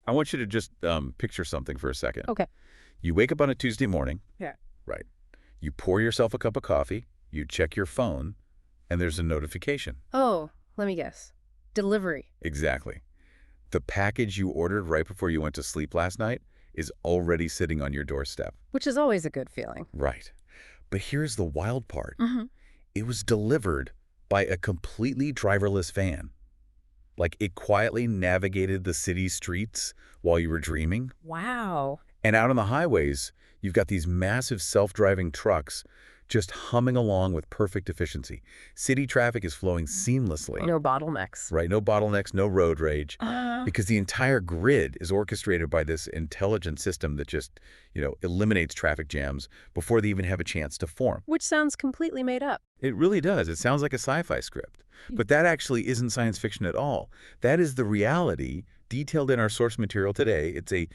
I want you to just picture something for a second. Okay. You wake up on a Tuesday morning. Yeah. Right. You pour yourself a cup of coffee, you check your phone, and there's a notification. Oh, let me guess. Delivery. Exactly. The package you ordered right before you went to sleep last night is already sitting on your doorstep. Which is always a good feeling. Right. But here's the wild part. Mm-hmm. It was delivered by a completely driverless van. Like, it quietly navigated the city streets while you were dreaming. Wow. And out on the highways, you've got these massive self-driving trucks just humming along with perfect efficiency. City traffic is flowing seamlessly. No bottlenecks. Right, no bottlenecks, no road rage, because the entire grid is orchestrated by this intelligent system that just, eliminates traffic jams before they even have a chance to form. Which sounds completely made up. It really does. It sounds like a sci-fi script. But that actually isn't science fiction at all. That is the reality detailed in our source material today. It's a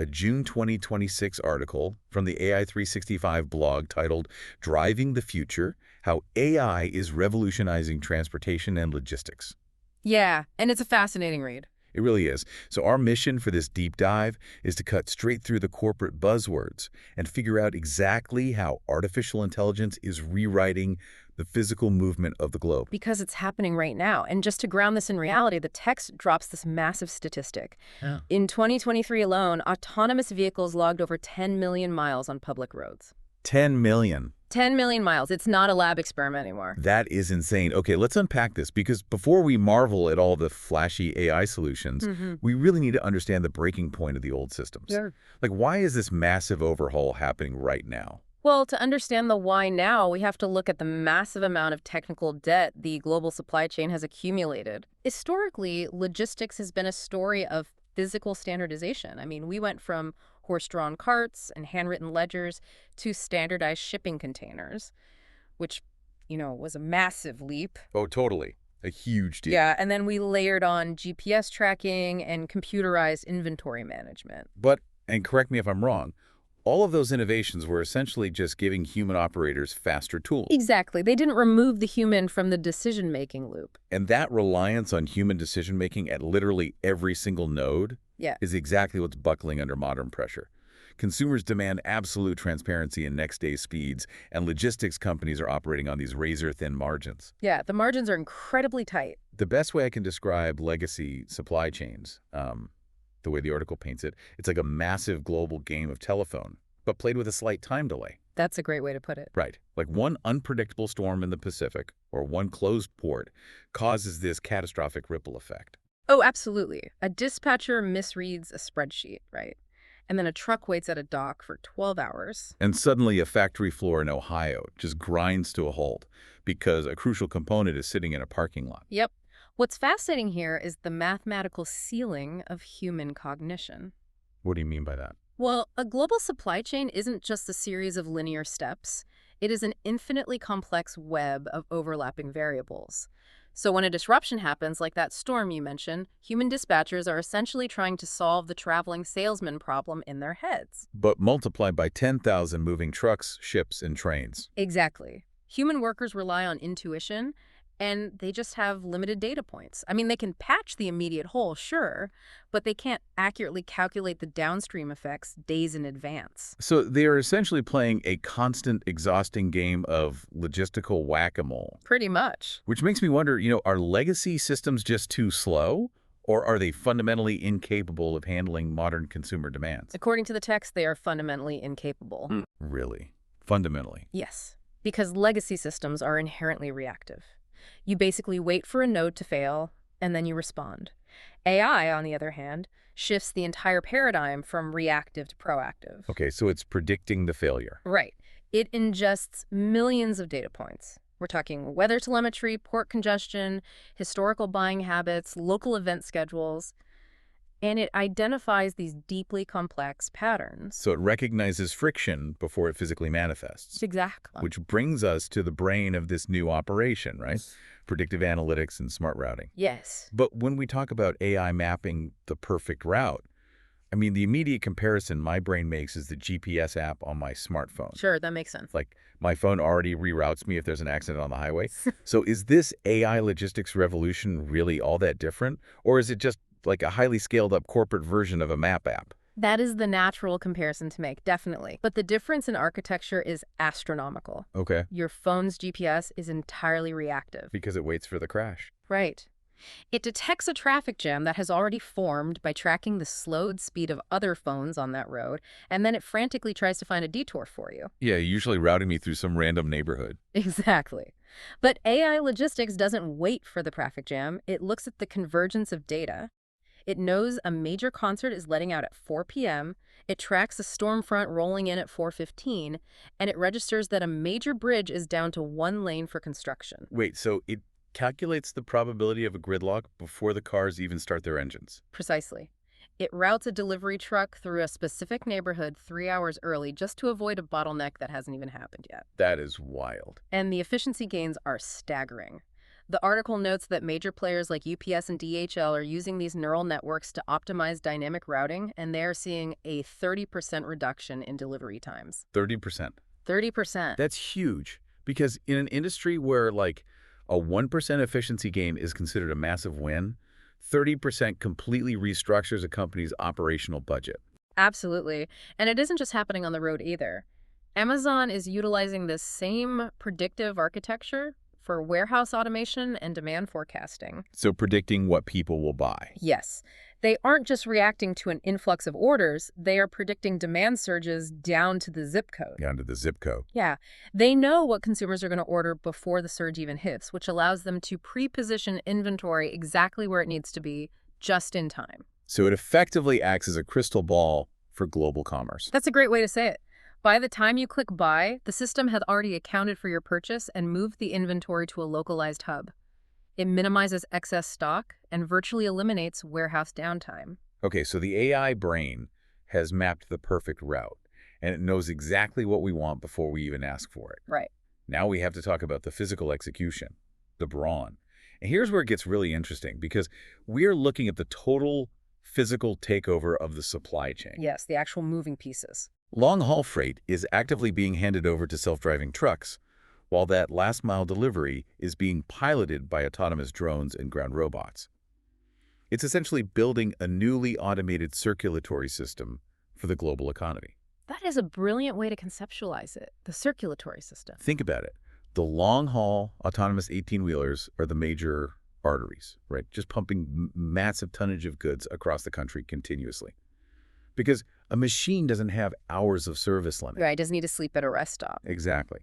June 2026 article from the AI 365 blog titled Driving the Future, How AI is Revolutionizing Transportation and Logistics. Yeah, and it's a fascinating read. It really is. So our mission for this deep dive is to cut straight through the corporate buzzwords and figure out exactly how artificial intelligence is rewriting the physical movement of the globe. Because it's happening right now. And just to ground this in reality, the text drops this massive statistic. Yeah. In 2023 alone, autonomous vehicles logged over 10 million miles on public roads. 10 million. 10 million miles. It's not a lab experiment anymore. That is insane. Okay, let's unpack this, because before we marvel at all the flashy AI solutions, we really need to understand the breaking point of the old systems. Sure. Like, why is this massive overhaul happening right now? Well, to understand the why now, we have to look at the massive amount of technical debt the global supply chain has accumulated. Historically, logistics has been a story of physical standardization. I mean, we went from horse-drawn carts and handwritten ledgers to standardized shipping containers, which, was a massive leap. Oh, totally. A huge deal. Yeah, and then we layered on GPS tracking and computerized inventory management. But, and correct me if I'm wrong, all of those innovations were essentially just giving human operators faster tools. Exactly. They didn't remove the human from the decision-making loop. And that reliance on human decision-making at literally every single node is exactly what's buckling under modern pressure. Consumers demand absolute transparency in next-day speeds, and logistics companies are operating on these razor-thin margins. Yeah, the margins are incredibly tight. The best way I can describe legacy supply chains, the way the article paints it, it's like a massive global game of telephone, but played with a slight time delay. That's a great way to put it. Right. Like one unpredictable storm in the Pacific or one closed port causes this catastrophic ripple effect. Oh, absolutely. A dispatcher misreads a spreadsheet, right? And then a truck waits at a dock for 12 hours. And suddenly a factory floor in Ohio just grinds to a halt because a crucial component is sitting in a parking lot. Yep. What's fascinating here is the mathematical ceiling of human cognition. What do you mean by that? Well, a global supply chain isn't just a series of linear steps. It is an infinitely complex web of overlapping variables. So when a disruption happens, like that storm you mentioned, human dispatchers are essentially trying to solve the traveling salesman problem in their heads. But multiplied by 10,000 moving trucks, ships, and trains. Exactly. Human workers rely on intuition, and they just have limited data points. I mean, they can patch the immediate hole, sure, but they can't accurately calculate the downstream effects days in advance. So they are essentially playing a constant, exhausting game of logistical whack-a-mole. Pretty much. Which makes me wonder, are legacy systems just too slow? Or are they fundamentally incapable of handling modern consumer demands? According to the text, they are fundamentally incapable. Really? Fundamentally? Yes, because legacy systems are inherently reactive. You basically wait for a node to fail, and then you respond. AI, on the other hand, shifts the entire paradigm from reactive to proactive. Okay, so it's predicting the failure. Right. It ingests millions of data points. We're talking weather telemetry, port congestion, historical buying habits, local event schedules, and it identifies these deeply complex patterns. So it recognizes friction before it physically manifests. Exactly. Which brings us to the brain of this new operation, right? Predictive analytics and smart routing. Yes. But when we talk about AI mapping the perfect route, I mean, the immediate comparison my brain makes is the GPS app on my smartphone. Sure, that makes sense. Like, my phone already reroutes me if there's an accident on the highway. So is this AI logistics revolution really all that different? Or is it just like a highly scaled up corporate version of a map app. That is the natural comparison to make, definitely. But the difference in architecture is astronomical. Okay. Your phone's GPS is entirely reactive. Because it waits for the crash. Right. It detects a traffic jam that has already formed by tracking the slowed speed of other phones on that road, and then it frantically tries to find a detour for you. Yeah, usually routing me through some random neighborhood. Exactly. But AI logistics doesn't wait for the traffic jam. It looks at the convergence of data. It knows a major concert is letting out at 4 p.m., it tracks a storm front rolling in at 4:15, and it registers that a major bridge is down to one lane for construction. Wait, so it calculates the probability of a gridlock before the cars even start their engines. Precisely. It routes a delivery truck through a specific neighborhood 3 hours early just to avoid a bottleneck that hasn't even happened yet. That is wild. And the efficiency gains are staggering. The article notes that major players like UPS and DHL are using these neural networks to optimize dynamic routing, and they're seeing a 30% reduction in delivery times. 30%. 30%. That's huge, because in an industry where like a 1% efficiency gain is considered a massive win, 30% completely restructures a company's operational budget. Absolutely. And it isn't just happening on the road either. Amazon is utilizing this same predictive architecture for warehouse automation and demand forecasting. So predicting what people will buy. Yes. They aren't just reacting to an influx of orders, they are predicting demand surges down to the zip code. Down to the zip code. Yeah. They know what consumers are going to order before the surge even hits, which allows them to pre-position inventory exactly where it needs to be, just in time. So it effectively acts as a crystal ball for global commerce. That's a great way to say it. By the time you click buy, the system had already accounted for your purchase and moved the inventory to a localized hub. It minimizes excess stock and virtually eliminates warehouse downtime. Okay, so the AI brain has mapped the perfect route, and it knows exactly what we want before we even ask for it. Right. Now we have to talk about the physical execution, the brawn. And here's where it gets really interesting, because we're looking at the total physical takeover of the supply chain. Yes, the actual moving pieces. Long-haul freight is actively being handed over to self-driving trucks, while that last-mile delivery is being piloted by autonomous drones and ground robots. It's essentially building a newly automated circulatory system for the global economy. That is a brilliant way to conceptualize it, the circulatory system. Think about it. The long-haul autonomous 18-wheelers are the major arteries, right? Just pumping massive tonnage of goods across the country continuously. Because a machine doesn't have hours of service limit. Right, doesn't need to sleep at a rest stop. Exactly.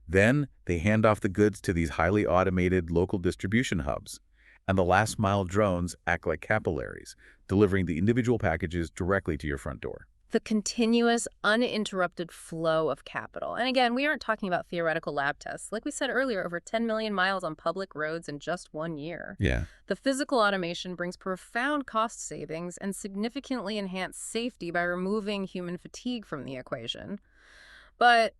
Then they hand off the goods to these highly automated local distribution hubs, and the last-mile drones act like capillaries, delivering the individual packages directly to your front door. The continuous, uninterrupted flow of capital. And again, we aren't talking about theoretical lab tests. Like we said earlier, over 10 million miles on public roads in just 1 year. Yeah. The physical automation brings profound cost savings and significantly enhanced safety by removing human fatigue from the equation. But,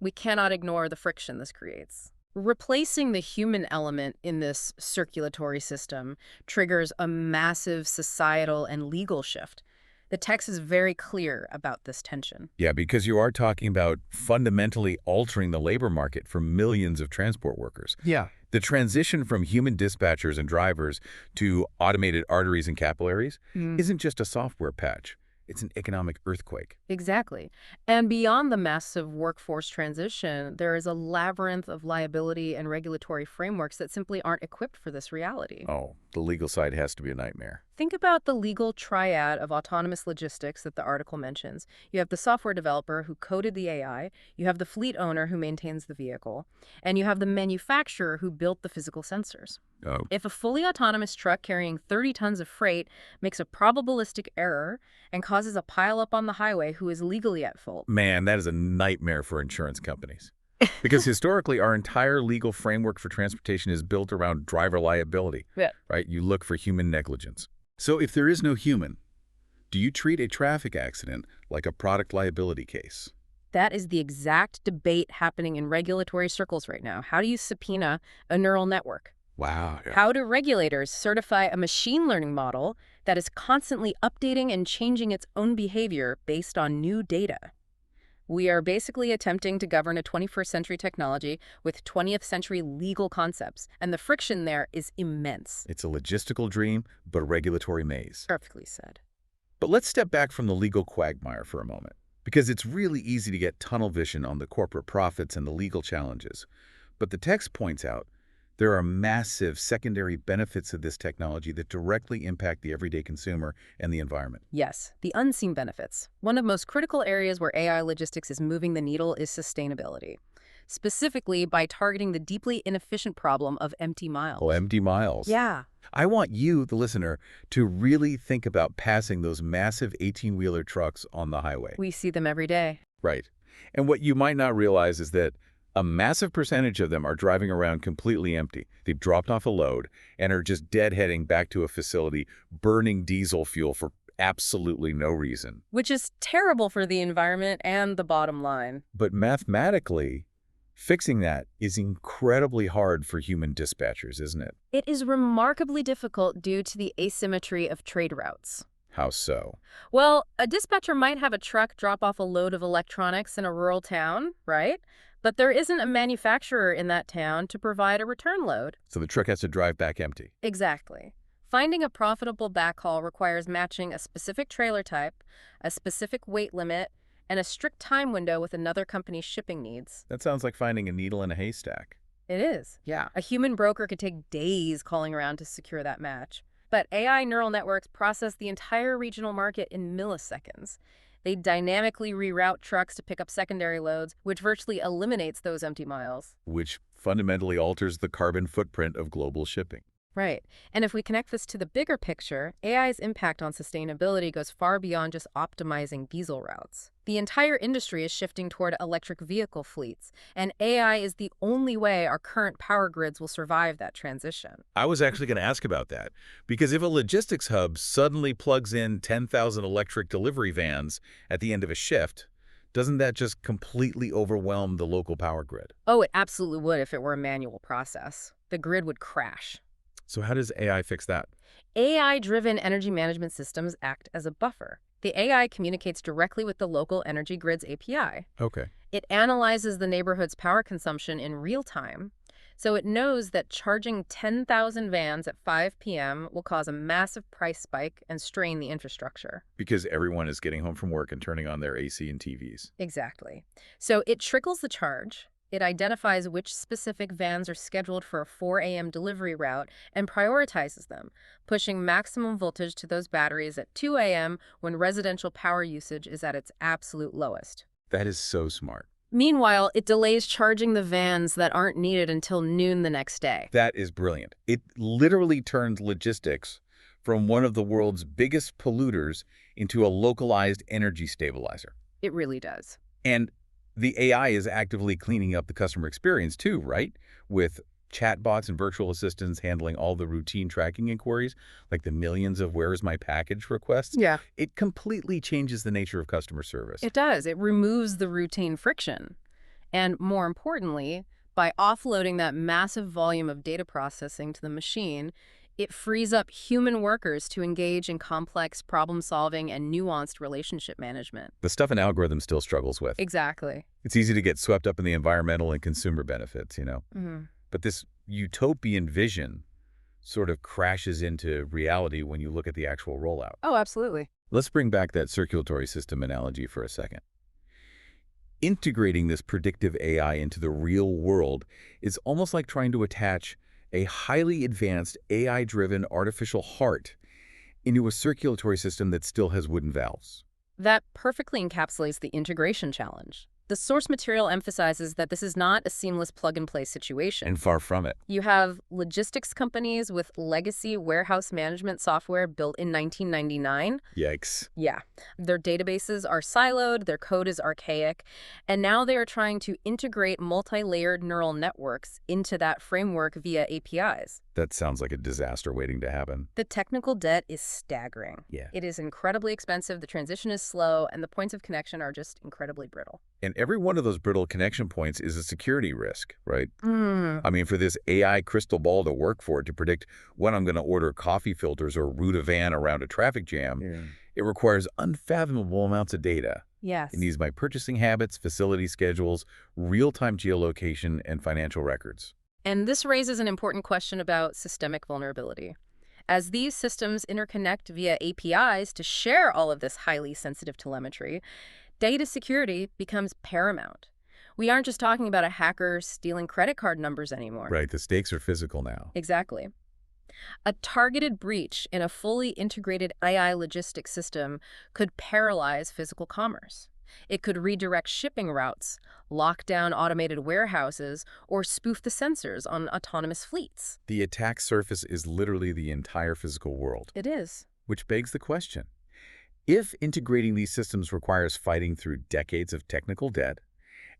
we cannot ignore the friction this creates. Replacing the human element in this circulatory system triggers a massive societal and legal shift. The text is very clear about this tension. Yeah, because you are talking about fundamentally altering the labor market for millions of transport workers. Yeah. The transition from human dispatchers and drivers to automated arteries and capillaries isn't just a software patch. It's an economic earthquake. Exactly. And beyond the massive workforce transition, there is a labyrinth of liability and regulatory frameworks that simply aren't equipped for this reality. Oh, the legal side has to be a nightmare. Think about the legal triad of autonomous logistics that the article mentions. You have the software developer who coded the AI, you have the fleet owner who maintains the vehicle, and you have the manufacturer who built the physical sensors. Oh. If a fully autonomous truck carrying 30 tons of freight makes a probabilistic error and causes a pileup on the highway, who is legally at fault? Man, that is a nightmare for insurance companies. Because historically, our entire legal framework for transportation is built around driver liability. Yeah. Right? You look for human negligence. So if there is no human, do you treat a traffic accident like a product liability case? That is the exact debate happening in regulatory circles right now. How do you subpoena a neural network? Wow. Yeah. How do regulators certify a machine learning model that is constantly updating and changing its own behavior based on new data? We are basically attempting to govern a 21st century technology with 20th century legal concepts, and the friction there is immense. It's a logistical dream, but a regulatory maze. Perfectly said. But let's step back from the legal quagmire for a moment, because it's really easy to get tunnel vision on the corporate profits and the legal challenges. But the text points out there are massive secondary benefits of this technology that directly impact the everyday consumer and the environment. Yes, the unseen benefits. One of the most critical areas where AI logistics is moving the needle is sustainability, specifically by targeting the deeply inefficient problem of empty miles. Oh, empty miles. Yeah. I want you, the listener, to really think about passing those massive 18-wheeler trucks on the highway. We see them every day. Right. And what you might not realize is that a massive percentage of them are driving around completely empty. They've dropped off a load and are just deadheading back to a facility, burning diesel fuel for absolutely no reason. Which is terrible for the environment and the bottom line. But mathematically, fixing that is incredibly hard for human dispatchers, isn't it? It is remarkably difficult due to the asymmetry of trade routes. How so? Well, a dispatcher might have a truck drop off a load of electronics in a rural town, right? But there isn't a manufacturer in that town to provide a return load. So the truck has to drive back empty. Exactly. Finding a profitable backhaul requires matching a specific trailer type, a specific weight limit, and a strict time window with another company's shipping needs. That sounds like finding a needle in a haystack. It is. Yeah. A human broker could take days calling around to secure that match. But AI neural networks process the entire regional market in milliseconds. They dynamically reroute trucks to pick up secondary loads, which virtually eliminates those empty miles. Which fundamentally alters the carbon footprint of global shipping. Right. And if we connect this to the bigger picture, AI's impact on sustainability goes far beyond just optimizing diesel routes. The entire industry is shifting toward electric vehicle fleets, and AI is the only way our current power grids will survive that transition. I was actually going to ask about that, because if a logistics hub suddenly plugs in 10,000 electric delivery vans at the end of a shift, doesn't that just completely overwhelm the local power grid? Oh, it absolutely would if it were a manual process. The grid would crash. So how does AI fix that? AI-driven energy management systems act as a buffer. The AI communicates directly with the local energy grid's API. Okay. It analyzes the neighborhood's power consumption in real time, so it knows that charging 10,000 vans at 5 p.m. will cause a massive price spike and strain the infrastructure. Because everyone is getting home from work and turning on their AC and TVs. Exactly. So it trickles the charge. It identifies which specific vans are scheduled for a 4 a.m. delivery route and prioritizes them, pushing maximum voltage to those batteries at 2 a.m. when residential power usage is at its absolute lowest. That is so smart. Meanwhile, it delays charging the vans that aren't needed until noon the next day. That is brilliant. It literally turns logistics from one of the world's biggest polluters into a localized energy stabilizer. It really does. And the AI is actively cleaning up the customer experience too, right? With chatbots and virtual assistants handling all the routine tracking inquiries, like the millions of "where's my package" requests. Yeah. It completely changes the nature of customer service. It does. It removes the routine friction. And more importantly, by offloading that massive volume of data processing to the machine, it frees up human workers to engage in complex problem-solving and nuanced relationship management. The stuff an algorithm still struggles with. Exactly. It's easy to get swept up in the environmental and consumer benefits, you know? Mm-hmm. But this utopian vision sort of crashes into reality when you look at the actual rollout. Oh, absolutely. Let's bring back that circulatory system analogy for a second. Integrating this predictive AI into the real world is almost like trying to attach a highly advanced AI-driven artificial heart into a circulatory system that still has wooden valves. That perfectly encapsulates the integration challenge. The source material emphasizes that this is not a seamless plug-and-play situation. And far from it. You have logistics companies with legacy warehouse management software built in 1999. Yikes. Yeah. Their databases are siloed, their code is archaic, and now they are trying to integrate multi-layered neural networks into that framework via APIs. That sounds like a disaster waiting to happen. The technical debt is staggering. Yeah. It is incredibly expensive, the transition is slow, and the points of connection are just incredibly brittle. And every one of those brittle connection points is a security risk, right? Mm. I mean, for this AI crystal ball to work for it, to predict when I'm going to order coffee filters or route a van around a traffic jam, it requires unfathomable amounts of data. It Yes. needs my purchasing habits, facility schedules, real-time geolocation, and financial records. And this raises an important question about systemic vulnerability. As these systems interconnect via APIs to share all of this highly sensitive telemetry, data security becomes paramount. We aren't just talking about a hacker stealing credit card numbers anymore. Right, the stakes are physical now. Exactly. A targeted breach in a fully integrated AI logistics system could paralyze physical commerce. It could redirect shipping routes, lock down automated warehouses, or spoof the sensors on autonomous fleets. The attack surface is literally the entire physical world, It is. which begs the question. If integrating these systems requires fighting through decades of technical debt,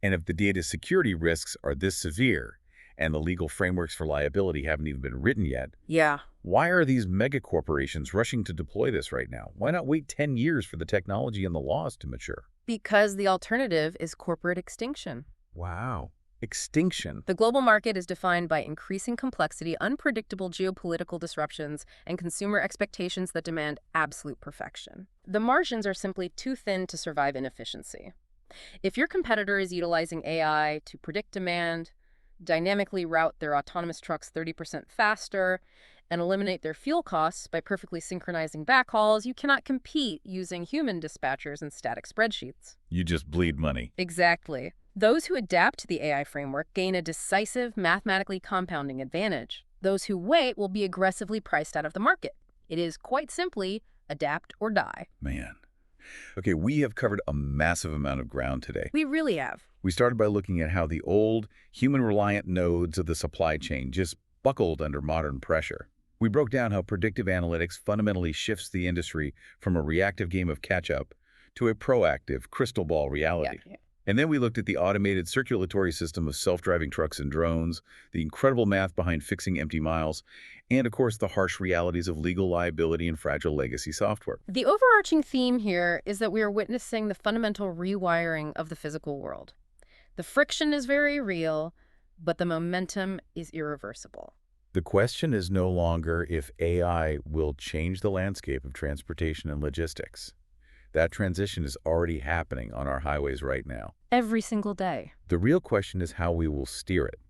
and if the data security risks are this severe, and the legal frameworks for liability haven't even been written yet, Yeah. why are these megacorporations rushing to deploy this right now? Why not wait 10 years for the technology and the laws to mature? Because the alternative is corporate extinction. Wow. Extinction. The global market is defined by increasing complexity, unpredictable geopolitical disruptions, and consumer expectations that demand absolute perfection. The margins are simply too thin to survive inefficiency. If your competitor is utilizing AI to predict demand, dynamically route their autonomous trucks 30% faster, and eliminate their fuel costs by perfectly synchronizing backhauls, you cannot compete using human dispatchers and static spreadsheets. You just bleed money. Exactly. Those who adapt to the AI framework gain a decisive, mathematically compounding advantage. Those who wait will be aggressively priced out of the market. It is quite simply adapt or die. Man. Okay, we have covered a massive amount of ground today. We really have. We started by looking at how the old, human-reliant nodes of the supply chain just buckled under modern pressure. We broke down how predictive analytics fundamentally shifts the industry from a reactive game of catch-up to a proactive, crystal ball reality. Yeah. And then we looked at the automated circulatory system of self-driving trucks and drones, the incredible math behind fixing empty miles, and of course the harsh realities of legal liability and fragile legacy software. The overarching theme here is that we are witnessing the fundamental rewiring of the physical world. The friction is very real, but the momentum is irreversible. The question is no longer if AI will change the landscape of transportation and logistics. That transition is already happening on our highways right now. Every single day. The real question is how we will steer it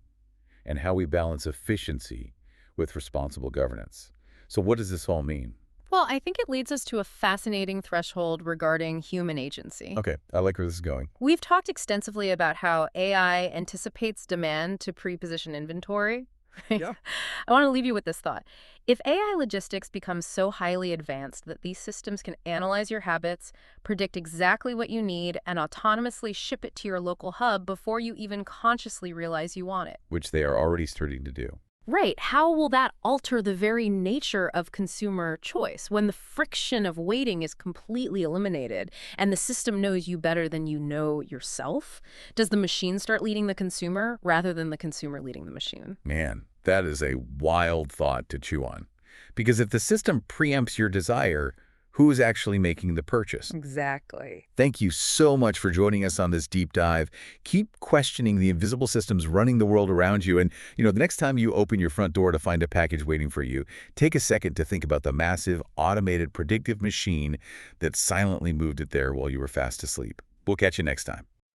and how we balance efficiency with responsible governance. So what does this all mean? Well, I think it leads us to a fascinating threshold regarding human agency. Okay, I like where this is going. We've talked extensively about how AI anticipates demand to pre-position inventory. Right? Yeah. I want to leave you with this thought. If AI logistics becomes so highly advanced that these systems can analyze your habits, predict exactly what you need, and autonomously ship it to your local hub before you even consciously realize you want it. Which they are already starting to do. Right. How will that alter the very nature of consumer choice when the friction of waiting is completely eliminated and the system knows you better than you know yourself? Does the machine start leading the consumer rather than the consumer leading the machine? Man, that is a wild thought to chew on. Because if the system preempts your desire, who is actually making the purchase? Exactly. Thank you so much for joining us on this deep dive. Keep questioning the invisible systems running the world around you. And, the next time you open your front door to find a package waiting for you, take a second to think about the massive, automated, predictive machine that silently moved it there while you were fast asleep. We'll catch you next time.